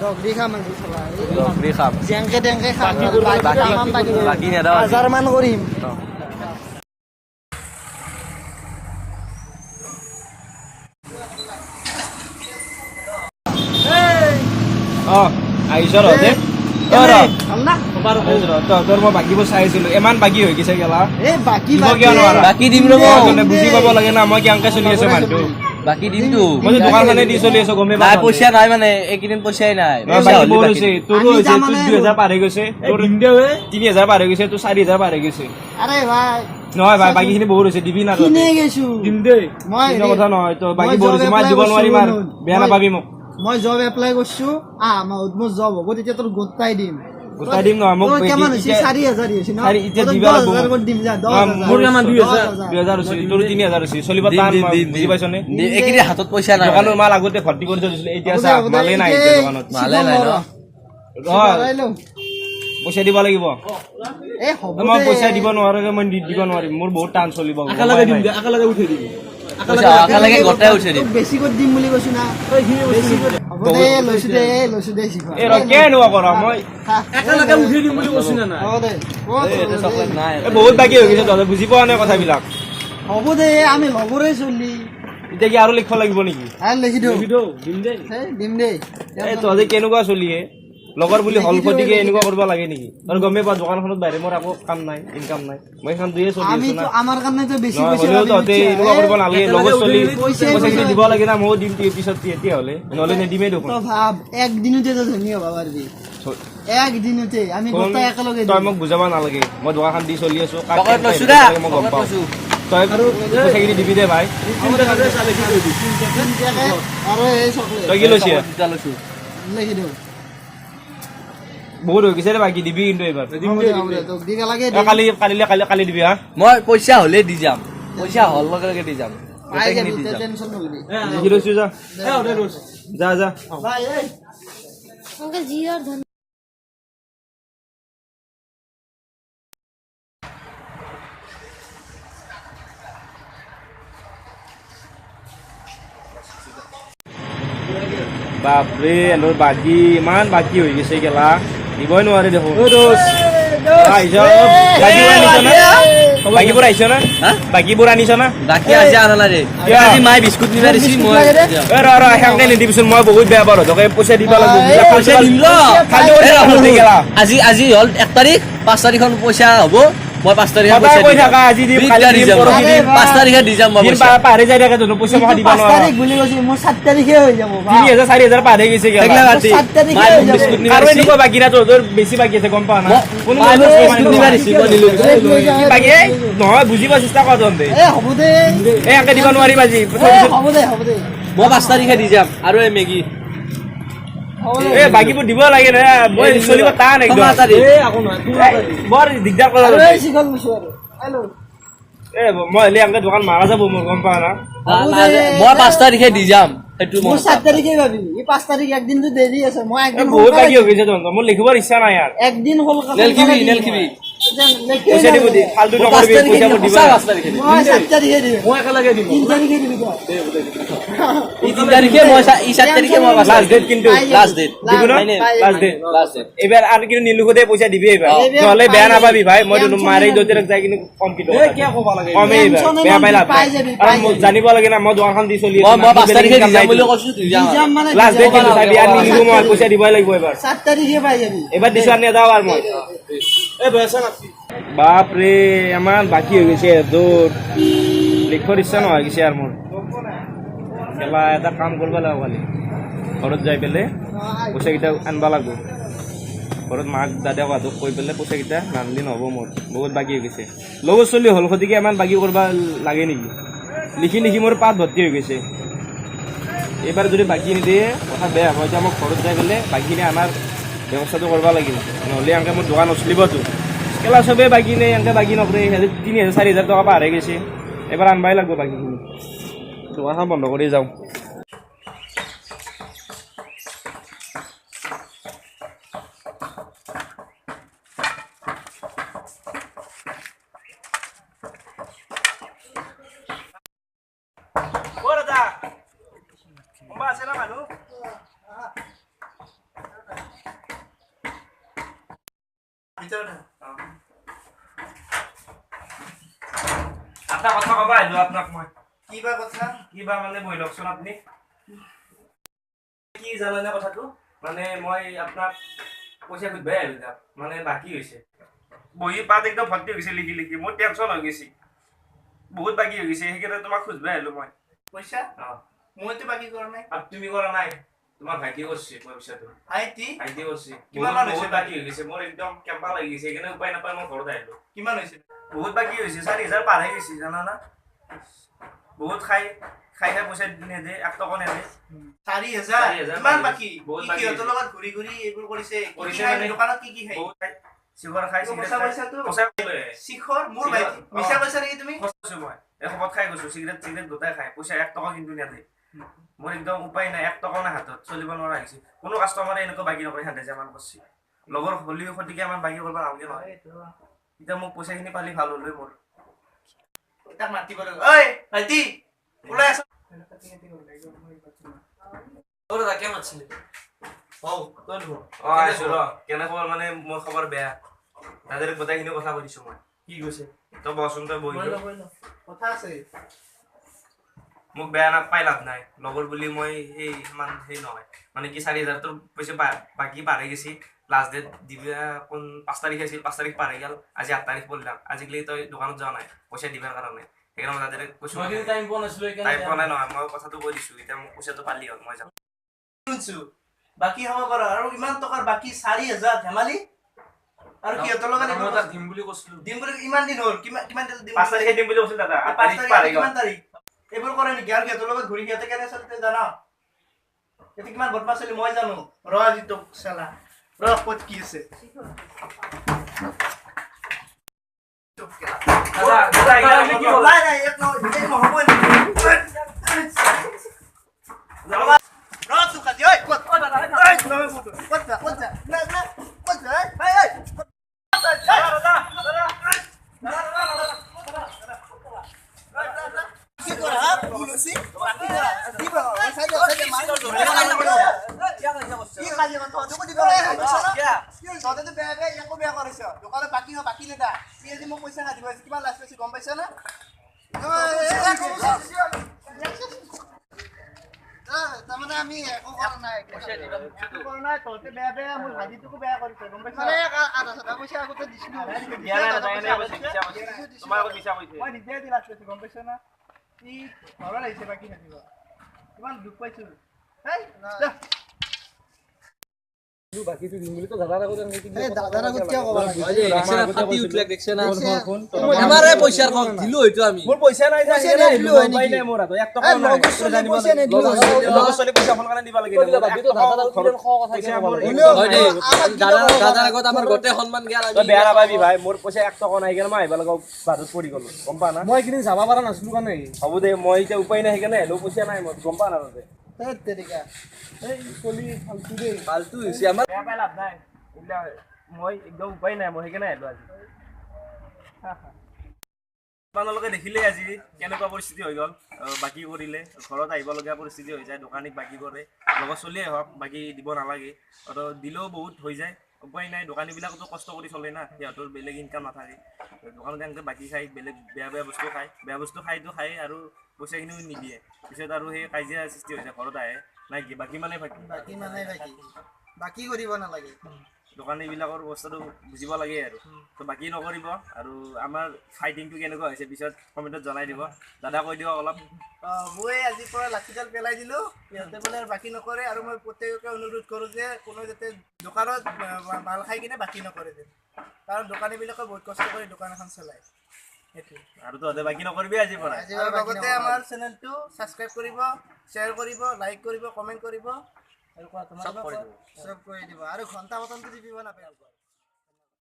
দক দি খাম আজি চলা দক দি খাম জেংকে টেংকে খাম বাকি নেদাও 1000 মান কৰিম আহিছ ৰতে তোৰ মই বাকীবোৰ চাইছিলো ইমান বাকী হৈ গৈছে গেলা বাকি দিম ৰব বুজি পাব লাগে না মই কেনেকে চলি আছো মানুহটো বাকি দিমতো মই দোকানখনে দি চলি আছো গমে নাই পইচা নাই মানে এইকেইদিন পইচাই নাই তোৰো হৈছে তোৰ 2000 পাৰ হৈ গৈছে তোৰ 3000 পাৰ হৈ গৈছে তোৰ 4000 পাৰ হৈ গৈছে আৰে ভাই নহয় ভাই বাকীখিনি বহুত হৈছে দিবি না কিনে গৈছো দিম দে মই কথা নহয় তো বাকী বহুত হৈছে মই দিব নোৱাৰিম আৰু বেয়া নাপাবি মোক মই জব এপ্লাই কৰিছো মোৰ জব হ'ব তেতিয়া তোৰ গোটাই দিম নহয় মোক কেমান হৈছে 4000 হৈছে ন এতিয়া দিবা লাগিব 10000 কৰি দিম যা 10000 মোৰ কিমান 2000 হৈছে তোৰ 3000 হৈছে চলিব টান বুজি পাইছ নে এইকেইদিন হাতত পইচা নাই দোকানৰ মাল আগতে ভৰ্তি কৰি থৈছিল এতিয়া চা মালে নাই এতিয়া দোকানত মালে নাই ন পইচা দিব লাগিব মই পইচা দিব নোৱাৰো মই দিব নোৱাৰিম মোৰ বহুত টান চলিব একেলগে দিম একেলগে উঠাই দিম একেলগে গোটাই উঠাই দিম বেছি কৰি দিম বুলি কৈছো না হ'ব দে লৈছো দে এই ৰ কে নোৱা কৰা মই একেলগে উঠাই দিম বুলি কৈছো না হ'ব দে এটা চকলেট নাই বহুত বাকী হৈ গৈছে তহঁতে বুজি পোৱা নাই কথাবিলাক হ'ব দে আমি লগৰে চলি এতিয়া কি আৰু লিখিব লাগিব নেকি আৰু লিখি দিওঁ দিম দে এই তহঁতে কেনেকুৱা চলিয়ে লগৰ বুলি হল খতিকে এনেকুৱা কৰিব লাগে নেকি আৰু গমে পা দোকানখনত বাহিৰে মোৰ একো কাম নাই ইনকাম নাই মই এখন দুয়ে চলি আছো না আমাৰ কাৰণে তো বেছি পইচা হ'লেও তহঁতে এনেকুৱা কৰিব নালাগে লগৰ চলি পইচাখিনি দিব লাগে না ময়ো দিম পিছত এতিয়া হ'লে নহ'লে নেদিমেই দেখোন তই ভাব একদিনতে তো ধনী হ'ব পাৰিবি একদিনতে আমি গোটাই একেলগে তই মোক বুজাব নালাগে মই দোকানখন দি চলি আছো মই গম পাওঁ তই পইচাখিনি দিবি দে ভাই আৰু এই চকলেট তই কি লৈছে লিখি দিওঁ বহুত হৈ গৈছে বাকী দিবি কিন্তু এইবাৰ কালি দিবি হা মই পইচা হলে দি যাম পইচা হল লগে লগে দি যাম টেনচন নলবি লিখি লৈছো যা যা ভাই এই अंकल जी और धन বাপৰে এলৰ বাকী ইমান বাকী হৈ গৈছে গেলা দিবই নোৱাৰে দেখোন বাকীবোৰ আহিছ না বাকীবোৰ আনিছ না বাকি আছে আনালাৰে আজি মাই বিস্কুট নিবা দিছি মই ৰ সেনেকে নিদিবিচোন মই বহুত বেয়া পাওঁ তকে পইচা দিব লাগিব পইচা দিম আজি হল 1 তাৰিখ 5 তাৰিখৰ পইচা হ'ব মই 5 তাৰিখে পইচা কৈ থাকা আজি দিম কালি দিম পৰহি দিম 5 তাৰিখে দি যাম মই পইচা পাহৰি যাই থাকে তোৰ পইচা মই দিব 5 নোৱাৰো তাৰিখ বুলি কৈছি মোৰ 7 তাৰিখে হৈ যাব 3000 4000 পাহৰি গৈছে গেলা 7 তাৰিখে হৈ যাব আৰু এনেকুৱা বাকী না তোৰ বেছি বাকী আছে গম পাও না কোনো নিবা দিছি মই নিলো বাকী নহয় বুজিব চেষ্টা কৰ তহঁতে এ হ'ব দে এই আকে দিব নোৱাৰিম আজি হ'ব দে মই 5 তাৰিখে দি যাম আৰু এই মেগী এই বাকীবোৰ দিব লাগে না মই চলিব টান একদম বৰ দিগদাৰ কৰা এই সিগল মুছো আৰু হেল্ল এ মই হলে আমাকে দোকান মাৰা যাব মোৰ গম পাও না মই 5 তাৰিখে দি যাম সেইটো মোৰ 7 তাৰিখে ভাবি এই 5 তাৰিখ একদিনটো দেৰি আছে মই একদিন বহুত বাকী হৈ গৈছে তহঁতৰ মোৰ লিখিবৰ ইচ্ছা নাই ইয়াৰ একদিন হল নেলখিবি পইচা দিব দি ফালতু নকৰিবি পইচাবোৰ দিব মই 7 তাৰিখে দিম মই একেলগে দিম 3 তাৰিখে দিবি এই 3 তাৰিখে মই 7 তাৰিখে মই লাষ্ট ডেট কিন্তু লাষ্ট ডেট দিব না লাষ্ট ডেট লাষ্ট ডেট এবাৰ আৰু কিন্তু নিলুখতে পইচা দিবি এবাৰ নহলে বেয়া নাপাবি ভাই মই মাৰি দতে যাই কিন্তু কম কিলো কমে এইবাৰ বেয়া পাইলা আৰু জানিব লাগে না মই দোকানখন দি চলি আছো মই 5 তাৰিখে দি যাম বুলি কৈছো দি যাম মানে লাষ্ট ডেট কিন্তু চাবি আৰু নিলিব মই পইচা দিবই লাগিব এবাৰ 7 তাৰিখে পাই যাবি এবাৰ দিছো আৰু নেযাওঁ আৰু মই বাপৰে ইমান বাকী হৈ গৈছে তোৰ লিখিবৰ ইচ্ছা নহয় গৈছে আৰু মোৰ খেলা এটা কাম কৰিব লাগিব খালি ঘৰত যাই পেলাই পইচাকেইটা আনিব লাগিব ঘৰত মাক দাদাক হাতক কৈ পেলাই পইচাকেইটা নানিলে নহ'ব মোৰ বহুত বাকী হৈ গৈছে লগত চলি হ'ল গতিকে ইমান বাকী কৰিব লাগে নেকি লিখি মোৰ পাত ভৰ্তি হৈ গৈছে এইবাৰ যদি বাকী নিদিয়ে কথা বেয়া হ'ব এতিয়া মোক ঘৰত যাই পেলাই বাকীখিনি আমাৰ ব্যৱস্থাটো কৰিব লাগিব নহ'লে এনেকৈ মোৰ দোকান নচলিবতো কেলা চবেই বাকী নেই এনেকৈ বাকী নকৰে 3000 4000 টকা পাহৰি গৈছে এবাৰ আনবাই লাগিব বাকীখিনি দোকানখন বন্ধ কৰি যাওঁ আছে না মানুহ ভিতৰত এটা কথা কবা আহিলো আপোনাক মই কিবা কথা কিবা মানে বহি লওকচোন আপুনি কি জানানে কথাটো মানে মই আপোনাক পইচা খুজিবই আহিলো তাত মানে বাকী হৈছে বহি পাত একদম ভৰ্তি হৈ গৈছে লিখি লিখি মোৰ টেনশ্যন হৈ গৈছে বহুত বাকী হৈ গৈছে সেইকাৰণে তোমাক খুজিবই আহিলো মই পইচা মইতো বাকী কৰা নাই আৰু তুমি কৰা নাই তোমাৰ ভাইটি কৰিছে পইচাটো ভাইটি কৰিছে কিমান মান হৈছে? বহুত বাকী হৈ গৈছে মোৰ একদম কেম্পা লাগি গৈছে সেইকাৰণে উপায় নাপায় মই ঘৰত আহিলো কিমান হৈছে বহুত বাকী হৈছে 4,000 পাৰ হৈ গৈছে জানা না বহুত খাই পইচা নেদে 1 টকা নেদে 4,000 কিমান বাকী বহুত কি বাকী সিহঁতৰ লগত ঘূৰি ঘূৰি এইবোৰ কৰিছে কৰিছে মানে মানে- দোকানত কি খাই বহুত খাই চিগাৰ খাই তো চিগাৰেট পইচা খাই পইচাটো পইচা লৈ আহে। শিখৰ মোৰ চিখৰ, ভাইটি অ। মিছা কৈছা নেকি তুমি কৈছো মই এসমত খাই গৈছো চিগাৰেট গোটাই খাই পইচা 1 টকা কিন্তু নেদে মোৰ একদম উপায় নাই 1 টকা নাই হাতত চলিব নোৱাৰা হৈছে কোনো কাষ্টমাৰে এনেকুৱা বাকী নকৰে হাতে যেমান কৰিছে লগৰ হলিও সতিকে আমাৰ বাকী কৰিব নালাগে নহয় এতিয়া মোক পইচাখিনি পালি ভাল হ'ল মোৰ তাক মাতিব লাগিব ঐ ভাইটি ওলাই আছ তোৰ তাকে মাতছিলি আহিছো ৰ কেনেকুৱা মানে মোৰ খবৰ বেয়া তাদের গোটেইখিনি কথা কৈ দিছো মই কি কৈছে তই বচোন তই বহি ল। কথা আছে মোক বেয়া নাপাই লাভ নাই লগৰ বুলি মই সেই ইমান সেই নহয় মানে কি 4,000 তোৰ পইচা বাকী পাৰ হৈ গৈছি লাষ্ট ডেট দিবা কোন 5 তাৰিখ আছিল 5 তাৰিখ পাৰ হৈ গ'ল আজি 8 তাৰিখ পড়লাম আজিকালি তই দোকানত যোৱা নাই পইচা দিবাৰ কাৰণে সেইকাৰণে মই তাদেৰ কৈছো টাইম পোৱা নাছিলো টাইম পোৱা নাই নহয় মই কথাটো কৈ দিছো এতিয়া মোক পইচাটো পালি হ'ল মই যাম শুনছো বাকী হ'ব কৰা আৰু ইমান টকাৰ বাকী 4,000 ধেমালি আৰু সিহঁতৰ লগত মই তাক দিম বুলি কৈছিলো দিম বুলি ইমান দিন হ'ল কিমান দিন 5 তাৰিখে দিম বুলি কৈছিল দাদা 8 5 তাৰিখ পাৰ হৈ গ'ল কিমান তাৰিখ এইবোৰ কৰে নেকি আৰু সিহঁতৰ লগত ঘূৰি সিহঁতে কেনে চলিতে জানা এতে কিমান বদমাছ চলি মই জানো ৰ আজি তোক চালা ৰ ক'ত কি আছে দাদা নাই নাই এক নহ'বই ৰ তোক আজি ঐ ক'ত ক'ত যা না না ক'ত যা এই কি কৰা বুলছি কি কৰা কি কৰা সাইডে মাৰ কি কাজি কথা তোক দিব ততে তো বেয়া একো বেয়া কৰিছ দোকানে বাকি নেদা কি আজি মোক পইচা না দিব কিমান লাজ পাইছি গম পাইছ না তাৰমানে আমি একো কৰা নাই তহঁতে বেয়া মোৰ ভাজিটোকো বেয়া কৰিছে গম পাইছ আধা পইচা আগতে দিছিলো তোমাৰ আগত মিছা কৈছে মই নিজে দি লাজ পাইছো গম পাইছ না ই ঘৰত আহিছে বাকী থাকিব কিমান দুখ পাইছো আমাৰে পইচাৰ খং দিলো হয়তো আমি মোৰ পইচা নাই যা উপায় নাই মোৰ হাতত 1 টকা নাই লগৰ চলি পইচা ফোন কাৰণে দিব লাগে দাদাৰ আগত আমাৰ গোটেই সন্মান জ্ঞান তই বেয়া নাপাবি ভাই মোৰ পইচা 1 টকা নাই কাৰণে মই আহিব লগা বাদত পৰি গলো গম পা না মই কিনি যাব পৰা নাছিলো কাৰণে হ'ব দে মই এতিয়া উপায় নাই সেইকাৰণে হেলো পইচা নাই মই গম পা না তই ফালতু হৈছে আমাৰ বেয়া পাই লাভ নাই মই একদম উপায় নাই মই সেইকাৰণে আহিলো আজি আপোনালোকে দেখিলে আজি কেনেকুৱা পৰিস্থিতি হৈ গ'ল বাকী কৰিলে ঘৰত আহিবলগীয়া পৰিস্থিতি হৈ যায় দোকানীক বাকী কৰে লগত চলিয়ে হওক বাকী দিব নালাগে আৰু দিলেও বহুত হৈ যায় উপায় নাই দোকানীবিলাকতো কষ্ট কৰি চলে না সিহঁতৰ বেলেগ ইনকাম নাথাকে দোকানত এনেকৈ বাকী খাই বেলেগ বেয়া বস্তু খায়তো খায় আৰু পইচাখিনিও নিদিয়ে পিছত আৰু সেই কাজিয়া সৃষ্টি হৈ যায় ঘৰত আহে নাই কি বাকী মানে বাকী কৰিব নালাগে দোকানীবিলাকৰ অৱস্থাটো বুজিব লাগে আৰু তো বাকী নকৰিব আৰু আমাৰ ফাইটিংটো কেনেকুৱা হৈছে পিছত কমেণ্টত জনাই দিব দাদা কৈ দিয়ক অলপ মই আজিৰ পৰা লাঠিডাল পেলাই দিলো সিহঁতে বোলে বাকী নকৰে আৰু মই প্ৰত্যেককে অনুৰোধ কৰোঁ যে কোনো যাতে দোকানত মাল খাই কিনে বাকী নকৰে যেন কাৰণ দোকানীবিলাকে বহুত কষ্ট কৰি দোকান এখন চলায় সেইটো আৰু তহঁতে বাকী নকৰিবি আজিৰ পৰা আৰু লগতে আমাৰ চেনেলটো ছাবস্ক্ৰাইব কৰিব শ্বেয়াৰ কৰিব লাইক কৰিব কমেণ্ট কৰিব আৰু কোৱা তোমাৰ চব কৰি দিব আৰু ঘণ্টা বটনটো টিপিব নাপায়